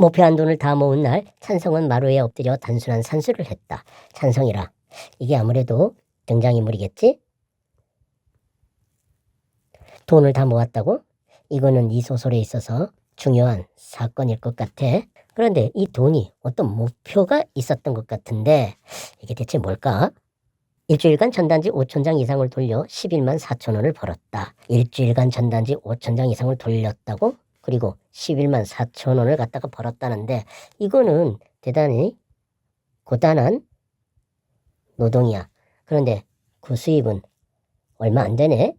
목표한 돈을 다 모은 날 찬성은 마루에 엎드려 단순한 산수를 했다. 찬성이라. 이게 아무래도 등장인물이겠지? 돈을 다 모았다고? 이거는 이 소설에 있어서 중요한 사건일 것 같아. 그런데 이 돈이 어떤 목표가 있었던 것 같은데 이게 대체 뭘까? 일주일간 전단지 5,000장 이상을 돌려 11만 4천 원을 벌었다. 일주일간 전단지 5,000장 이상을 돌렸다고? 그리고 11만 4천 원을 갖다가 벌었다는데 이거는 대단히 고단한 노동이야. 그런데 그 수입은 얼마 안 되네?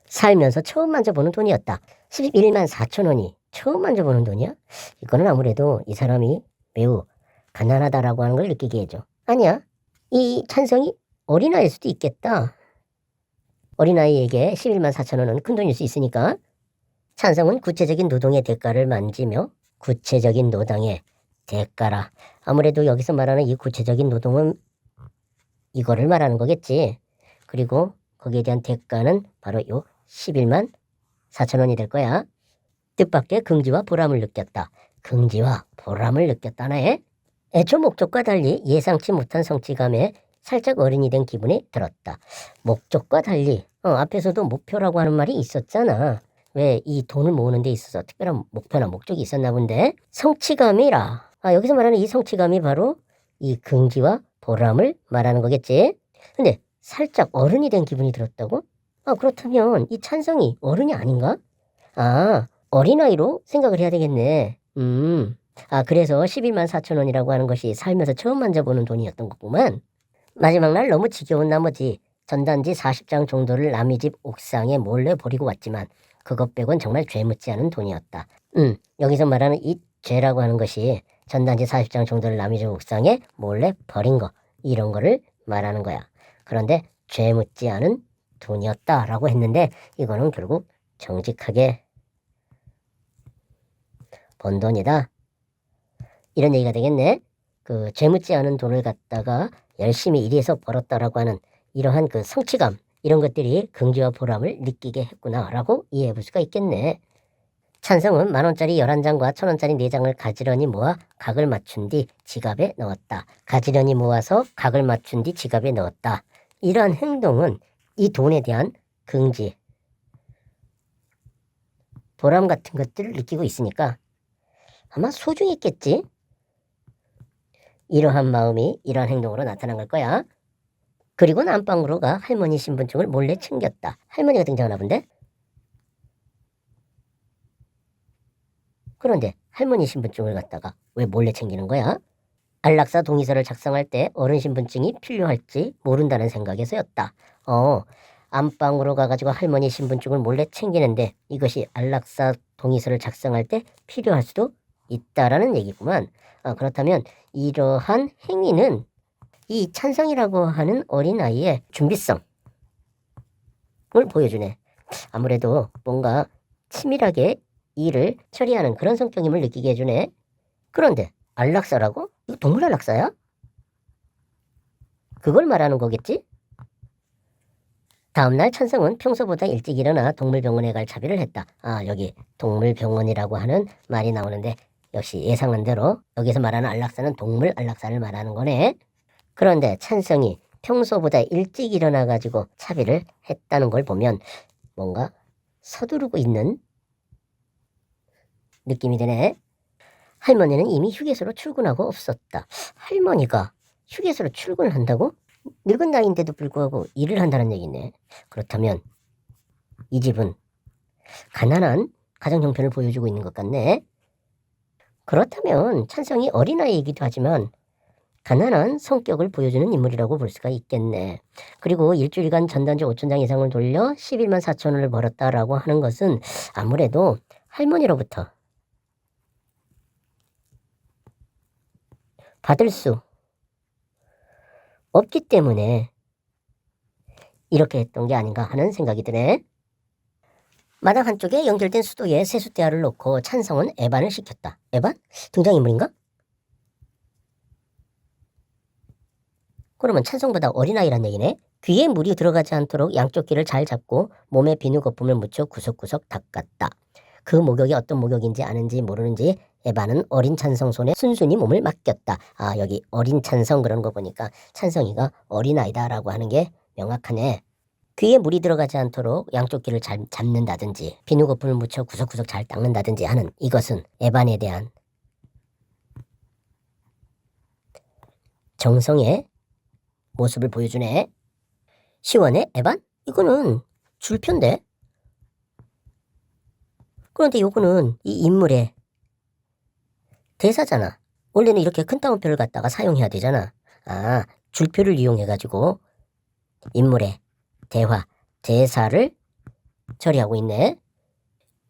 살면서 처음 만져보는 돈이었다. 11만 4천 원이 처음 만져보는 돈이야? 이거는 아무래도 이 사람이 매우 가난하다라고 하는 걸 느끼게 해줘. 아니야. 이 찬성이 어린아이일 수도 있겠다. 어린아이에게 11만 4천 원은 큰돈일 수 있으니까. 찬성은 구체적인 노동의 대가를 만지며 구체적인 노동의 대가라. 아무래도 여기서 말하는 이 구체적인 노동은 이거를 말하는 거겠지. 그리고 거기에 대한 대가는 바로 요 11만 4천 원이 될 거야. 뜻밖의 긍지와 보람을 느꼈다. 긍지와 보람을 느꼈다네. 애초 목적과 달리 예상치 못한 성취감에 살짝 어른이 된 기분이 들었다. 목적과 달리 앞에서도 목표라고 하는 말이 있었잖아. 왜 이 돈을 모으는 데 있어서 특별한 목표나 목적이 있었나 본데 성취감이라. 여기서 말하는 이 성취감이 바로 이 긍지와 보람을 말하는 거겠지. 근데 살짝 어른이 된 기분이 들었다고? 그렇다면 이 찬성이 어른이 아닌가? 어린아이로 생각을 해야 되겠네. 그래서 11만 4천 원이라고 하는 것이 살면서 처음 만져보는 돈이었던 거구만. 마지막 날 너무 지겨운 나머지 전단지 40장 정도를 남의 집 옥상에 몰래 버리고 왔지만 그것 빼곤 정말 죄 묻지 않은 돈이었다. 여기서 말하는 이 죄라고 하는 것이 전단지 40장 정도를 남의 집 옥상에 몰래 버린 거, 이런 거를 말하는 거야. 그런데 죄 묻지 않은 돈이었다라고 했는데 이거는 결국 정직하게 번 돈이다. 이런 얘기가 되겠네. 그 죄 묻지 않은 돈을 갖다가 열심히 일해서 벌었다라고 하는 이러한 그 성취감, 이런 것들이 긍지와 보람을 느끼게 했구나라고 이해해 볼 수가 있겠네. 찬성은 10,000원짜리 11장과 1,000원짜리 4장을 가지런히 모아 각을 맞춘 뒤 지갑에 넣었다. 가지런히 모아서 각을 맞춘 뒤 지갑에 넣었다. 이러한 행동은 이 돈에 대한 긍지, 보람 같은 것들을 느끼고 있으니까 아마 소중했겠지? 이러한 마음이 이러한 행동으로 나타난 걸 거야. 그리고 안방으로 가 할머니 신분증을 몰래 챙겼다. 할머니가 등장하나 본데? 그런데 할머니 신분증을 갖다가 왜 몰래 챙기는 거야? 안락사 동의서를 작성할 때 어른 신분증이 필요할지 모른다는 생각에서였다. 안방으로 가가지고 할머니 신분증을 몰래 챙기는데 이것이 안락사 동의서를 작성할 때 필요할 수도 있다라는 얘기구만. 그렇다면 이러한 행위는 이 찬성이라고 하는 어린아이의 준비성을 보여주네. 아무래도 뭔가 치밀하게 일을 처리하는 그런 성격임을 느끼게 해주네. 그런데 안락사라고? 이거 동물 안락사야? 그걸 말하는 거겠지? 다음날 찬성은 평소보다 일찍 일어나 동물병원에 갈 차비를 했다. 여기 동물병원이라고 하는 말이 나오는데 역시 예상한 대로 여기서 말하는 안락사는 동물 안락사를 말하는 거네. 그런데 찬성이 평소보다 일찍 일어나가지고 차비를 했다는 걸 보면 뭔가 서두르고 있는 느낌이 드네. 할머니는 이미 휴게소로 출근하고 없었다. 할머니가 휴게소로 출근을 한다고? 늙은 나이인데도 불구하고 일을 한다는 얘기네. 그렇다면 이 집은 가난한 가정 형편을 보여주고 있는 것 같네. 그렇다면 찬성이 어린아이이기도 하지만 가난한 성격을 보여주는 인물이라고 볼 수가 있겠네. 그리고 일주일간 전단지 5,000장 이상을 돌려 11만 4천 원을 벌었다라고 하는 것은 아무래도 할머니로부터 받을 수 없기 때문에 이렇게 했던 게 아닌가 하는 생각이 드네. 마당 한쪽에 연결된 수도에 세숫대야를 놓고 찬성은 에반을 시켰다. 에반? 등장인물인가? 그러면 찬성보다 어린아이란 얘기네. 귀에 물이 들어가지 않도록 양쪽 귀를 잘 잡고 몸에 비누 거품을 묻혀 구석구석 닦았다. 그 목욕이 어떤 목욕인지 아는지 모르는지 에바는 어린 찬성 손에 순순히 몸을 맡겼다. 아, 여기 어린 찬성 그런 거 보니까 찬성이가 어린아이다라고 하는 게 명확하네. 귀에 물이 들어가지 않도록 양쪽 귀를 잘 잡는다든지 비누거품을 묻혀 구석구석 잘 닦는다든지 하는 이것은 에반에 대한 정성의 모습을 보여주네. 시원해? 에반? 이거는 줄표인데? 그런데 요거는 이 인물의 대사잖아. 원래는 이렇게 큰 따옴표를 갖다가 사용해야 되잖아. 아, 줄표를 이용해가지고 인물의 대화, 대사를 처리하고 있네.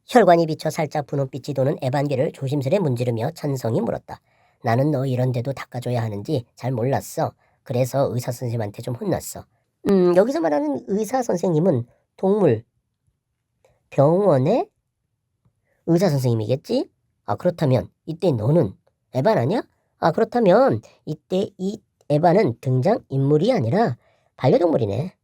혈관이 비쳐 살짝 분홍빛이 도는 에반게를 조심스레 문지르며 찬성이 물었다. 나는 너 이런 데도 닦아줘야 하는지 잘 몰랐어. 그래서 의사 선생님한테 좀 혼났어. 여기서 말하는 의사 선생님은 동물 병원의 의사 선생님이겠지? 아, 그렇다면 이때 너는 에반 아니야? 아, 그렇다면 이때 이 에반은 등장 인물이 아니라 반려동물이네.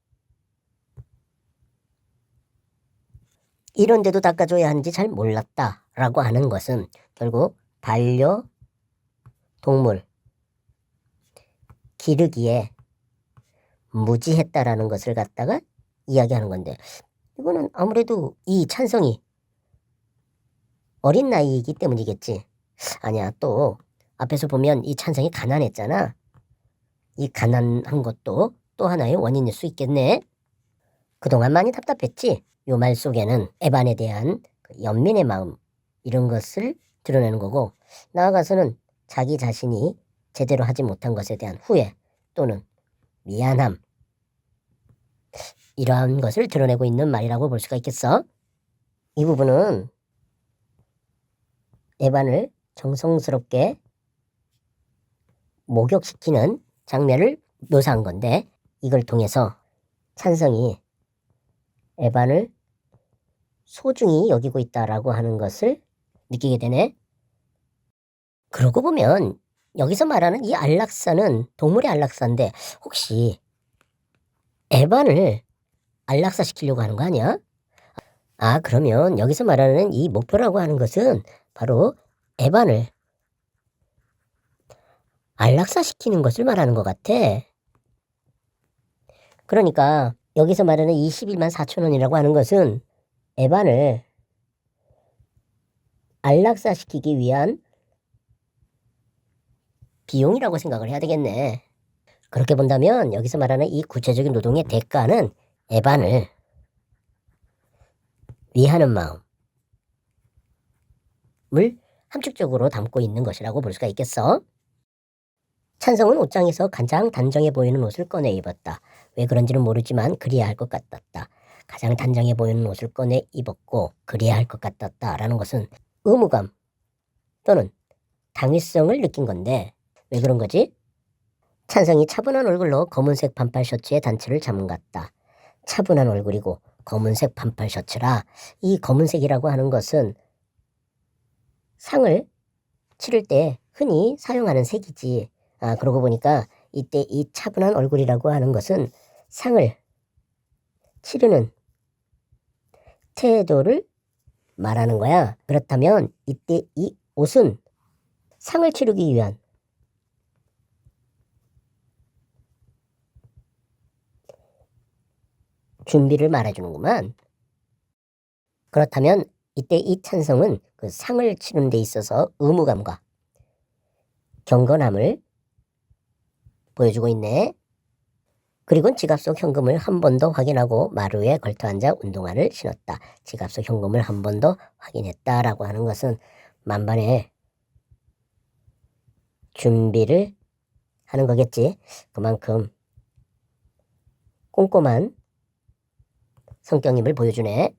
이런 데도 닦아줘야 하는지 잘 몰랐다 라고 하는 것은 결국 반려동물 기르기에 무지했다라는 것을 갖다가 이야기하는 건데, 이거는 아무래도 이 찬성이 어린 나이이기 때문이겠지. 아니야, 또 앞에서 보면 이 찬성이 가난했잖아. 이 가난한 것도 또 하나의 원인일 수 있겠네. 그동안 많이 답답했지. 요 말 속에는 에반에 대한 그 연민의 마음 이런 것을 드러내는 거고, 나아가서는 자기 자신이 제대로 하지 못한 것에 대한 후회 또는 미안함, 이러한 것을 드러내고 있는 말이라고 볼 수가 있겠어. 이 부분은 에반을 정성스럽게 목욕시키는 장면을 묘사한 건데, 이걸 통해서 찬성이 에반을 소중히 여기고 있다라고 하는 것을 느끼게 되네. 그러고 보면 여기서 말하는 이 안락사는 동물의 안락사인데, 혹시 에반을 안락사 시키려고 하는 거 아니야? 아, 그러면 여기서 말하는 이 목표라고 하는 것은 바로 에반을 안락사 시키는 것을 말하는 것 같아. 그러니까 여기서 말하는 21만 4천 원이라고 하는 것은 에반을 안락사 시키기 위한 비용이라고 생각을 해야 되겠네. 그렇게 본다면 여기서 말하는 이 구체적인 노동의 대가는 에반을 위하는 마음을 함축적으로 담고 있는 것이라고 볼 수가 있겠어. 찬성은 옷장에서 가장 단정해 보이는 옷을 꺼내 입었다. 왜 그런지는 모르지만 그리야 할 것 같았다. 가장 단정해 보이는 옷을 꺼내 입었고 그리야 할 것 같았다 라는 것은 의무감 또는 당위성을 느낀 건데, 왜 그런 거지? 찬성이 차분한 얼굴로 검은색 반팔 셔츠에 단추를 잠갔다. 차분한 얼굴이고 검은색 반팔 셔츠라. 이 검은색이라고 하는 것은 상을 치를 때 흔히 사용하는 색이지. 아, 그러고 보니까 이때 이 차분한 얼굴이라고 하는 것은 상을 치르는 태도를 말하는 거야. 그렇다면 이때 이 옷은 상을 치르기 위한 준비를 말해주는구만. 그렇다면 이때 이 찬성은 그 상을 치는 데 있어서 의무감과 경건함을 보여주고 있네. 그리고 지갑 속 현금을 한 번 더 확인하고 마루에 걸터앉아 운동화를 신었다. 지갑 속 현금을 한 번 더 확인했다라고 하는 것은 만반의 준비를 하는 거겠지. 그만큼 꼼꼼한 성격임을 보여주네.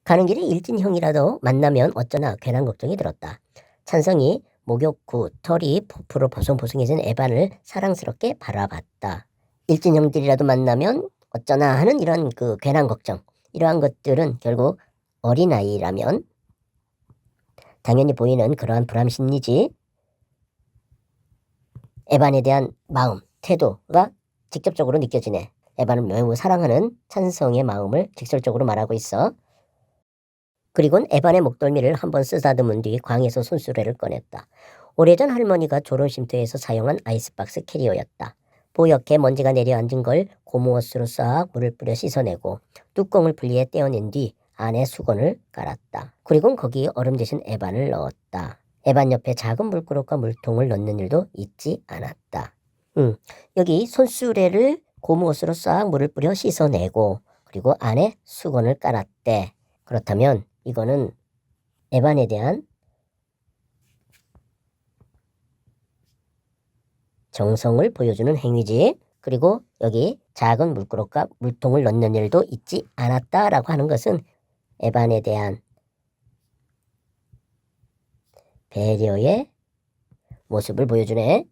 가는 길에 일진형이라도 만나면 어쩌나 괜한 걱정이 들었다. 찬성이 목욕 후 털이 부풀어 보송보송해진 에반을 사랑스럽게 바라봤다. 일진형들이라도 만나면 어쩌나 하는 이런 그 괜한 걱정, 이러한 것들은 결국 어린아이라면 당연히 보이는 그러한 불안심리지. 에반에 대한 마음, 태도가 직접적으로 느껴지네. 에반을 매우 사랑하는 찬성의 마음을 직설적으로 말하고 있어. 그리곤 에반의 목덜미를 한번 쓰다듬은 뒤 광에서 손수레를 꺼냈다. 오래전 할머니가 졸음쉼터에서 사용한 아이스박스 캐리어였다. 뽀얗게 먼지가 내려앉은 걸 고무호스로 싹 물을 뿌려 씻어내고 뚜껑을 분리해 떼어낸 뒤 안에 수건을 깔았다. 그리곤 거기에 얼음 대신 에반을 넣었다. 에반 옆에 작은 물그릇과 물통을 넣는 일도 잊지 않았다. 여기 손수레를 고무호스로 싹 물을 뿌려 씻어내고 그리고 안에 수건을 깔았대. 그렇다면 이거는 에반에 대한 정성을 보여주는 행위지. 그리고 여기 작은 물그릇과 물통을 넣는 일도 잊지 않았다라고 하는 것은 에반에 대한 배려의 모습을 보여주네.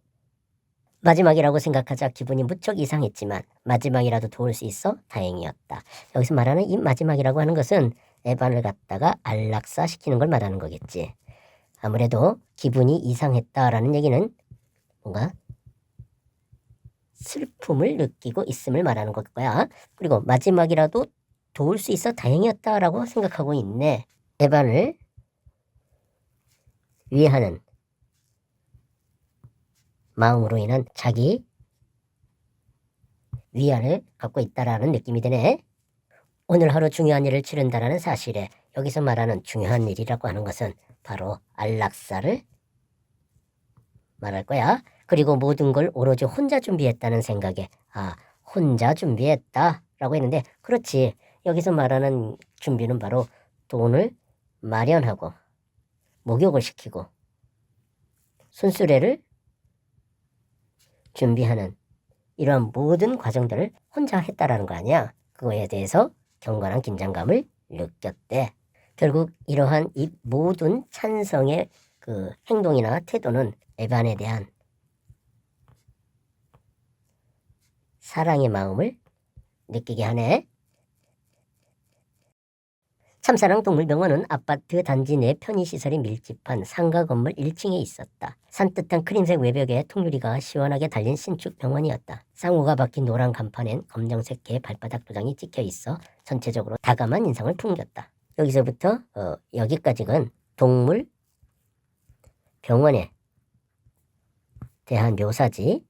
마지막이라고 생각하자 기분이 무척 이상했지만 마지막이라도 도울 수 있어 다행이었다. 여기서 말하는 이 마지막이라고 하는 것은 에반을 갖다가 안락사시키는 걸 말하는 거겠지. 아무래도 기분이 이상했다라는 얘기는 뭔가 슬픔을 느끼고 있음을 말하는 것 거야. 그리고 마지막이라도 도울 수 있어 다행이었다라고 생각하고 있네. 에반을 위하는 마음으로 인한 자기 위안을 갖고 있다라는 느낌이 드네. 오늘 하루 중요한 일을 치른다라는 사실에 여기서 말하는 중요한 일이라고 하는 것은 바로 안락사를 말할 거야. 그리고 모든 걸 오로지 혼자 준비했다는 생각에 혼자 준비했다라고 했는데 그렇지. 여기서 말하는 준비는 바로 돈을 마련하고 목욕을 시키고 순수레를 준비하는 이러한 모든 과정들을 혼자 했다라는 거 아니야. 그거에 대해서 경건한 긴장감을 느꼈대. 결국 이러한 이 모든 찬성의 그 행동이나 태도는 에반에 대한 사랑의 마음을 느끼게 하네. 참사랑 동물병원은 아파트 단지 내 편의시설이 밀집한 상가 건물 1층에 있었다. 산뜻한 크림색 외벽에 통유리가 시원하게 달린 신축 병원이었다. 쌍우가 박힌 노란 간판엔 검정색 개 발바닥 도장이 찍혀 있어 전체적으로 다감한 인상을 풍겼다. 여기서부터 여기까지는 동물 병원에 대한 묘사지.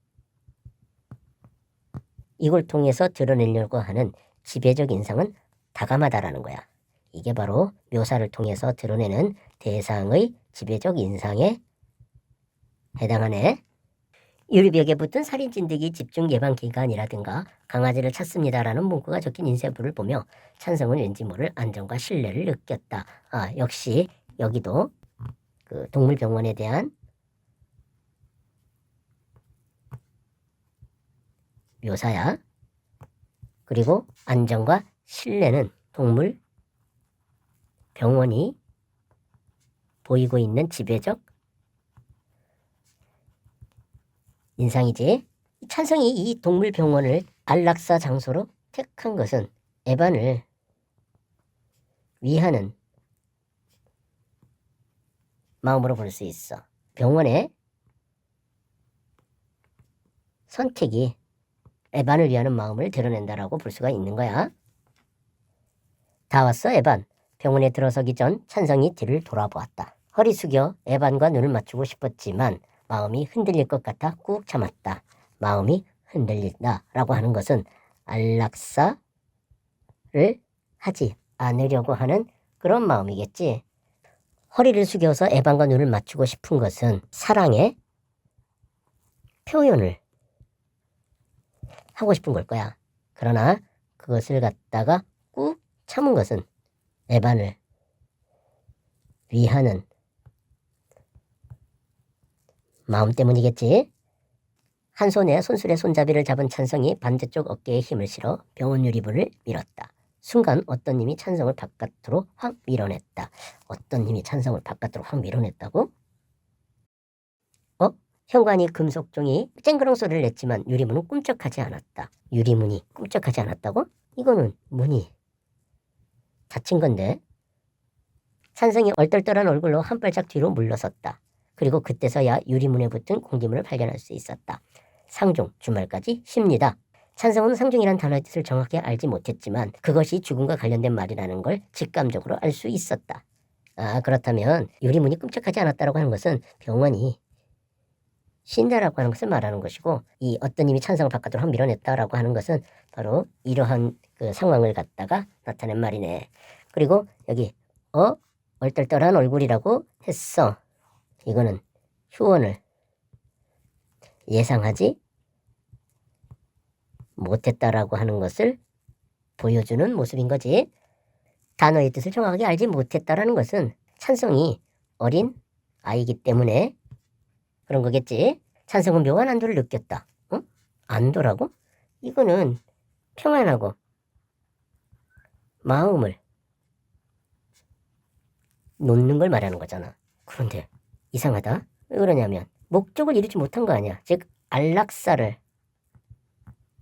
이걸 통해서 드러내려고 하는 지배적 인상은 다감하다라는 거야. 이게 바로 묘사를 통해서 드러내는 대상의 지배적 인상에 해당하네. 유리벽에 붙은 살인 진드기 집중 예방 기간이라든가 강아지를 찾습니다라는 문구가 적힌 인쇄부를 보며 찬성은 왠지 모를 안정과 신뢰를 느꼈다. 역시 여기도 그 동물병원에 대한 묘사야. 그리고 안정과 신뢰는 동물 병원이 보이고 있는 지배적 인상이지. 찬성이 이 동물병원을 안락사 장소로 택한 것은 에반을 위하는 마음으로 볼 수 있어. 병원의 선택이 에반을 위하는 마음을 드러낸다라고 볼 수가 있는 거야. 다 왔어, 에반. 병원에 들어서기 전 찬성이 뒤를 돌아보았다. 허리 숙여 에반과 눈을 맞추고 싶었지만 마음이 흔들릴 것 같아 꾹 참았다. 마음이 흔들린다라고 하는 것은 안락사를 하지 않으려고 하는 그런 마음이겠지. 허리를 숙여서 에반과 눈을 맞추고 싶은 것은 사랑의 표현을 하고 싶은 걸 거야. 그러나 그것을 갖다가 꾹 참은 것은 에반을 위하는 마음 때문이겠지. 한 손에 손수레 손잡이를 잡은 찬성이 반대쪽 어깨에 힘을 실어 병원 유리문을 밀었다. 순간 어떤 님이 찬성을 바깥으로 확 밀어냈다. 어떤 님이 찬성을 바깥으로 확 밀어냈다고? 현관이 금속종이 쨍그렁 소리를 냈지만 유리문은 꿈쩍하지 않았다. 유리문이 꿈쩍하지 않았다고? 이거는 문이 닫힌 건데. 찬성이 얼떨떨한 얼굴로 한 발짝 뒤로 물러섰다. 그리고 그때서야 유리문에 붙은 공기문을 발견할 수 있었다. 상종 주말까지 쉽니다. 찬성은 상중이란 단어의 뜻을 정확히 알지 못했지만 그것이 죽음과 관련된 말이라는 걸 직감적으로 알 수 있었다. 아, 그렇다면 유리문이 꿈쩍하지 않았다라고 하는 것은 병원이 쉰다라고 하는 것을 말하는 것이고, 이 어떤 힘이 찬성을 바깥으로 확 밀어냈다라고 하는 것은 바로 이러한 그 상황을 갖다가 나타낸 말이네. 그리고 여기 얼떨떨한 얼굴이라고 했어. 이거는 휴원을 예상하지 못했다라고 하는 것을 보여주는 모습인 거지. 단어의 뜻을 정확하게 알지 못했다라는 것은 찬성이 어린 아이기 때문에 그런 거겠지. 찬성은 묘한 안도를 느꼈다. 안도라고? 이거는 평안하고 마음을 놓는 걸 말하는 거잖아. 그런데 이상하다. 왜 그러냐면 목적을 이루지 못한 거 아니야. 즉 안락사를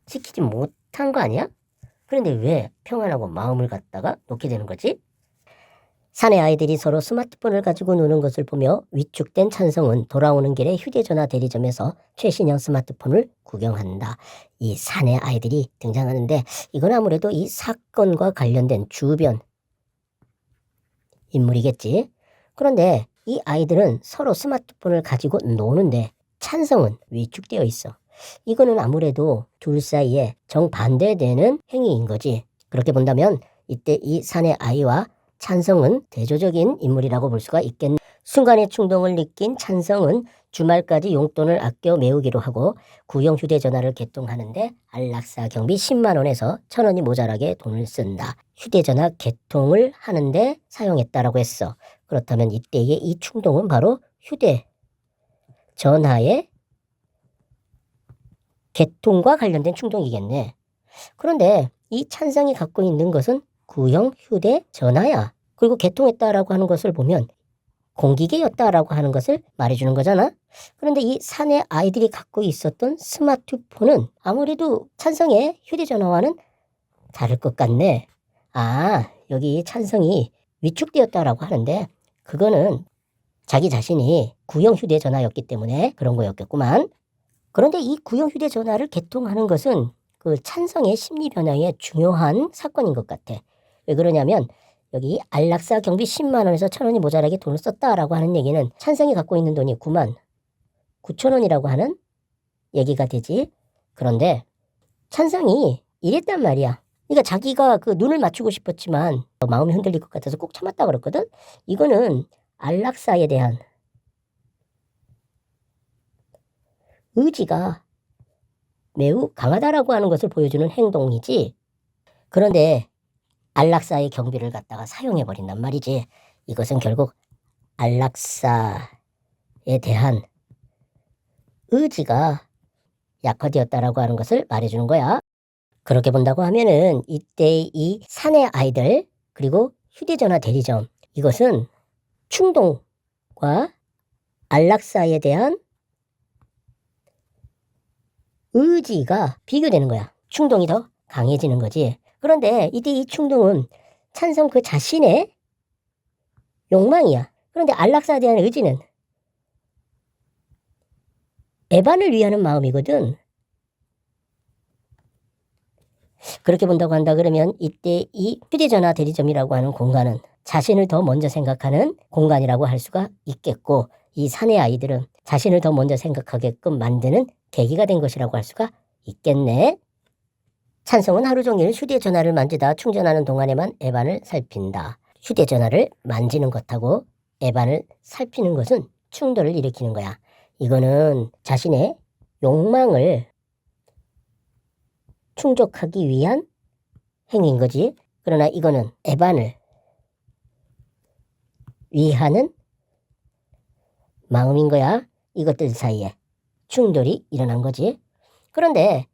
지키지 못한 거 아니야? 그런데 왜 평안하고 마음을 갖다가 놓게 되는 거지? 사내 아이들이 서로 스마트폰을 가지고 노는 것을 보며 위축된 찬성은 돌아오는 길에 휴대전화 대리점에서 최신형 스마트폰을 구경한다. 이 사내 아이들이 등장하는데 이건 아무래도 이 사건과 관련된 주변 인물이겠지. 그런데 이 아이들은 서로 스마트폰을 가지고 노는데 찬성은 위축되어 있어. 이거는 아무래도 둘 사이에 정반대되는 행위인 거지. 그렇게 본다면 이때 이 사내 아이와 찬성은 대조적인 인물이라고 볼 수가 있겠네. 순간의 충동을 느낀 찬성은 주말까지 용돈을 아껴 메우기로 하고 구형 휴대전화를 개통하는데 안락사 경비 10만 원에서 1,000원이 모자라게 돈을 쓴다. 휴대전화 개통을 하는데 사용했다라고 했어. 그렇다면 이때의 이 충동은 바로 휴대전화의 개통과 관련된 충동이겠네. 그런데 이 찬성이 갖고 있는 것은 구형 휴대전화야. 그리고 개통했다라고 하는 것을 보면 공기계였다라고 하는 것을 말해주는 거잖아. 그런데 이 사내 아이들이 갖고 있었던 스마트폰은 아무래도 찬성의 휴대전화와는 다를 것 같네. 아, 여기 찬성이 위축되었다라고 하는데 그거는 자기 자신이 구형 휴대전화였기 때문에 그런 거였겠구만. 그런데 이 구형 휴대전화를 개통하는 것은 그 찬성의 심리 변화에 중요한 사건인 것 같아. 왜 그러냐면 여기 안락사 경비 10만 원에서 1,000원이 모자라게 돈을 썼다라고 하는 얘기는 찬성이 갖고 있는 돈이 9만 9천 원이라고 하는 얘기가 되지. 그런데 찬성이 이랬단 말이야. 그러니까 자기가 그 눈을 맞추고 싶었지만 마음이 흔들릴 것 같아서 꼭 참았다 그랬거든. 이거는 안락사에 대한 의지가 매우 강하다라고 하는 것을 보여주는 행동이지. 그런데 안락사의 경비를 갖다가 사용해버린단 말이지. 이것은 결국 안락사에 대한 의지가 약화되었다라고 하는 것을 말해주는 거야. 그렇게 본다고 하면은 이때 이 사내 아이들 그리고 휴대전화 대리점 이것은 충동과 안락사에 대한 의지가 비교되는 거야. 충동이 더 강해지는 거지. 그런데 이때 이 충동은 찬성 그 자신의 욕망이야. 그런데 안락사에 대한 의지는 에반을 위하는 마음이거든. 그렇게 본다고 한다 그러면 이때 이 휴대전화 대리점이라고 하는 공간은 자신을 더 먼저 생각하는 공간이라고 할 수가 있겠고 이 사내 아이들은 자신을 더 먼저 생각하게끔 만드는 계기가 된 것이라고 할 수가 있겠네. 찬성은 하루 종일 휴대전화를 만지다 충전하는 동안에만 에반을 살핀다. 휴대전화를 만지는 것하고 에반을 살피는 것은 충돌을 일으키는 거야. 이거는 자신의 욕망을 충족하기 위한 행위인 거지. 그러나 이거는 에반을 위하는 마음인 거야. 이것들 사이에 충돌이 일어난 거지. 그런데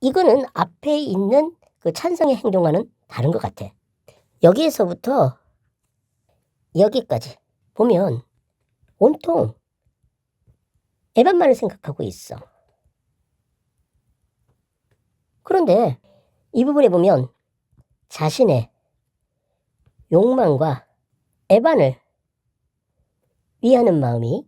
이거는 앞에 있는 그 찬성의 행동과는 다른 것 같아. 여기에서부터 여기까지 보면 온통 에반만을 생각하고 있어. 그런데 이 부분에 보면 자신의 욕망과 에반을 위하는 마음이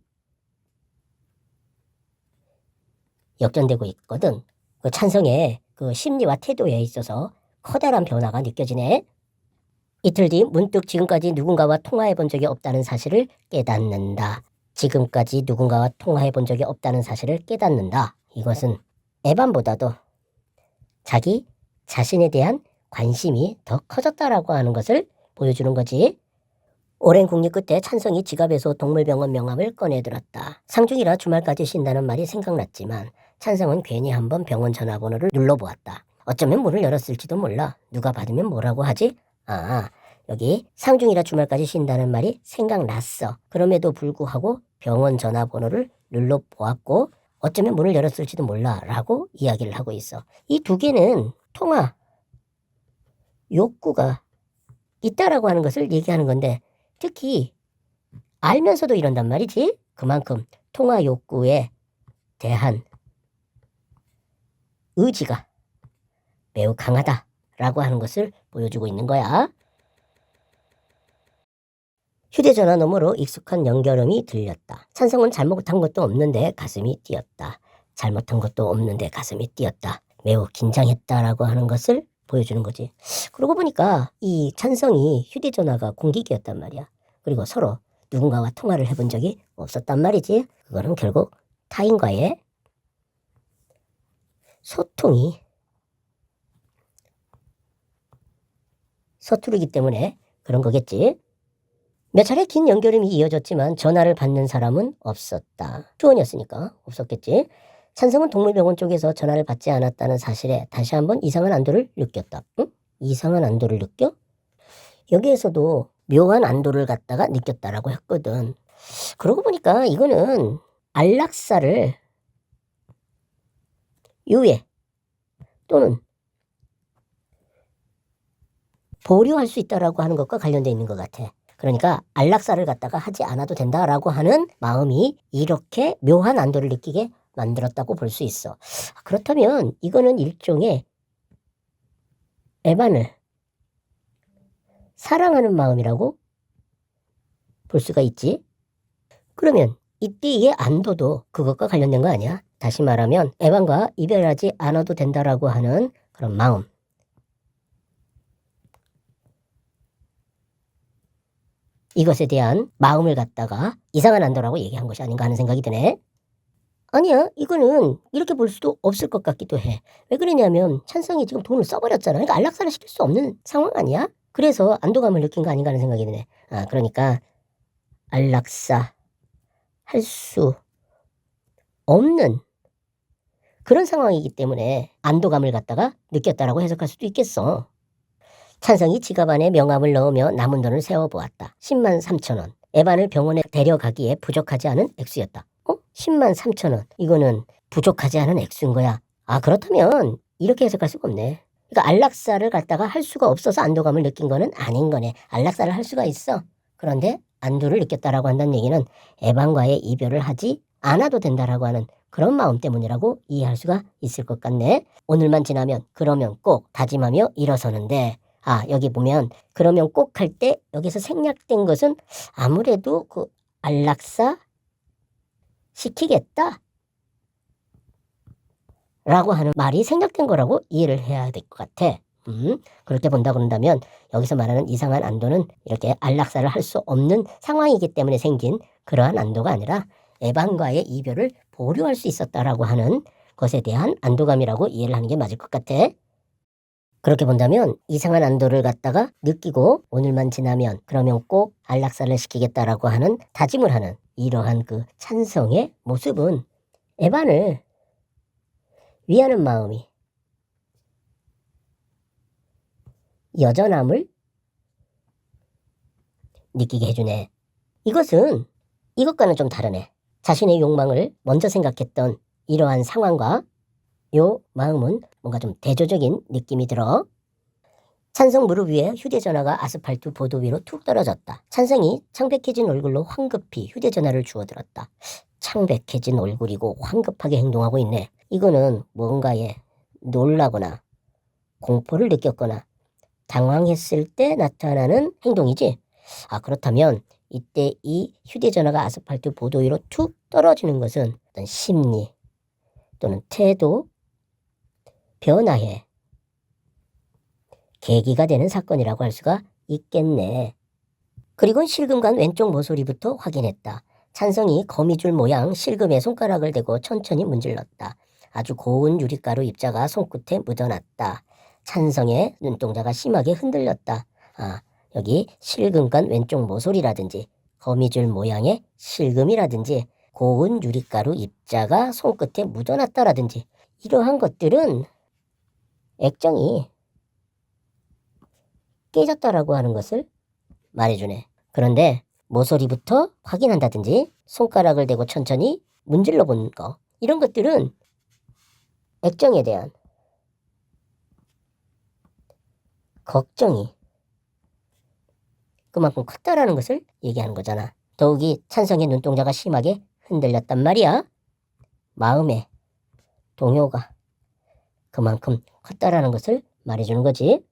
역전되고 있거든. 그 찬성의 그 심리와 태도에 있어서 커다란 변화가 느껴지네. 이틀 뒤 문득 지금까지 누군가와 통화해 본 적이 없다는 사실을 깨닫는다. 지금까지 누군가와 통화해 본 적이 없다는 사실을 깨닫는다. 이것은 에반보다도 자기 자신에 대한 관심이 더 커졌다라고 하는 것을 보여주는 거지. 오랜 궁리 끝에 찬성이 지갑에서 동물병원 명함을 꺼내들었다. 상중이라 주말까지 쉰다는 말이 생각났지만 찬성은 괜히 한번 병원 전화번호를 눌러보았다. 어쩌면 문을 열었을지도 몰라. 누가 받으면 뭐라고 하지? 아, 여기 상중이라 주말까지 쉰다는 말이 생각났어. 그럼에도 불구하고 병원 전화번호를 눌러보았고 어쩌면 문을 열었을지도 몰라 라고 이야기를 하고 있어. 이 두 개는 통화 욕구가 있다라고 하는 것을 얘기하는 건데 특히 알면서도 이런단 말이지. 그만큼 통화 욕구에 대한 의지가 매우 강하다라고 하는 것을 보여주고 있는 거야. 휴대전화 너머로 익숙한 연결음이 들렸다. 찬성은 잘못한 것도 없는데 가슴이 뛰었다. 잘못한 것도 없는데 가슴이 뛰었다. 매우 긴장했다라고 하는 것을 보여주는 거지. 그러고 보니까 이 찬성이 휴대전화가 공기기였단 말이야. 그리고 서로 누군가와 통화를 해본 적이 없었단 말이지. 그거는 결국 타인과의 소통이 서투르기 때문에 그런 거겠지. 몇 차례 긴 연결음이 이어졌지만 전화를 받는 사람은 없었다. 투혼이었으니까 없었겠지. 찬성은 동물병원 쪽에서 전화를 받지 않았다는 사실에 다시 한번 이상한 안도를 느꼈다. 응? 이상한 안도를 느껴? 여기에서도 묘한 안도를 갖다가 느꼈다라고 했거든. 그러고 보니까 이거는 안락사를 유예 또는 보류할 수 있다라고 하는 것과 관련되어 있는 것 같아. 그러니까 안락사를 갖다가 하지 않아도 된다라고 하는 마음이 이렇게 묘한 안도를 느끼게 만들었다고 볼 수 있어. 그렇다면 이거는 일종의 에반을 사랑하는 마음이라고 볼 수가 있지. 그러면 이때의 안도도 그것과 관련된 거 아니야? 다시 말하면 에반과 이별하지 않아도 된다라고 하는 그런 마음. 이것에 대한 마음을 갖다가 이상한 안도라고 얘기한 것이 아닌가 하는 생각이 드네. 아니야, 이거는 이렇게 볼 수도 없을 것 같기도 해. 왜 그러냐면 찬성이 지금 돈을 써버렸잖아. 그러니까 안락사를 시킬 수 없는 상황 아니야? 그래서 안도감을 느낀 거 아닌가 하는 생각이 드네. 그러니까 안락사 할 수 없는 그런 상황이기 때문에 안도감을 갖다가 느꼈다라고 해석할 수도 있겠어. 찬성이 지갑 안에 명함을 넣으며 남은 돈을 세어보았다. 10만 3천 원. 에반을 병원에 데려가기에 부족하지 않은 액수였다. 10만 3천 원. 이거는 부족하지 않은 액수인 거야. 그렇다면 이렇게 해석할 수가 없네. 그러니까 안락사를 갖다가 할 수가 없어서 안도감을 느낀 거는 아닌 거네. 안락사를 할 수가 있어. 그런데 안도를 느꼈다라고 한다는 얘기는 에반과의 이별을 하지 않아도 된다라고 하는 그런 마음 때문이라고 이해할 수가 있을 것 같네. 오늘만 지나면 그러면 꼭 다짐하며 일어서는데 여기 보면 그러면 꼭 할 때 여기서 생략된 것은 아무래도 그 안락사 시키겠다 라고 하는 말이 생략된 거라고 이해를 해야 될 것 같아. 그렇게 본다 그런다면 여기서 말하는 이상한 안도는 이렇게 안락사를 할 수 없는 상황이기 때문에 생긴 그러한 안도가 아니라 에반과의 이별을 보류할 수 있었다라고 하는 것에 대한 안도감이라고 이해를 하는 게 맞을 것 같아. 그렇게 본다면 이상한 안도를 갖다가 느끼고 오늘만 지나면 그러면 꼭 안락사를 시키겠다라고 하는 다짐을 하는 이러한 그 찬성의 모습은 에반을 위하는 마음이 여전함을 느끼게 해주네. 이것은 이것과는 좀 다르네. 자신의 욕망을 먼저 생각했던 이러한 상황과 요 마음은 뭔가 좀 대조적인 느낌이 들어. 찬성 무릎 위에 휴대전화가 아스팔트 보도 위로 툭 떨어졌다. 찬성이 창백해진 얼굴로 황급히 휴대전화를 주워들었다. 창백해진 얼굴이고 황급하게 행동하고 있네. 이거는 뭔가에 놀라거나 공포를 느꼈거나 당황했을 때 나타나는 행동이지. 그렇다면 이때 이 휴대전화가 아스팔트 보도 위로 툭 떨어지는 것은 어떤 심리 또는 태도 변화해 계기가 되는 사건이라고 할 수가 있겠네. 그리고 실금관 왼쪽 모서리부터 확인했다. 찬성이 거미줄 모양 실금에 손가락을 대고 천천히 문질렀다. 아주 고운 유리가루 입자가 손끝에 묻어났다. 찬성의 눈동자가 심하게 흔들렸다. 아, 여기 실금관 왼쪽 모서리라든지 거미줄 모양의 실금이라든지 고운 유리가루 입자가 손끝에 묻어났다라든지 이러한 것들은 액정이 깨졌다라고 하는 것을 말해주네. 그런데 모서리부터 확인한다든지 손가락을 대고 천천히 문질러 본 거 이런 것들은 액정에 대한 걱정이 그만큼 컸다라는 것을 얘기하는 거잖아. 더욱이 찬성의 눈동자가 심하게 흔들렸단 말이야. 마음의 동요가 그만큼 컸다라는 것을 말해주는 거지.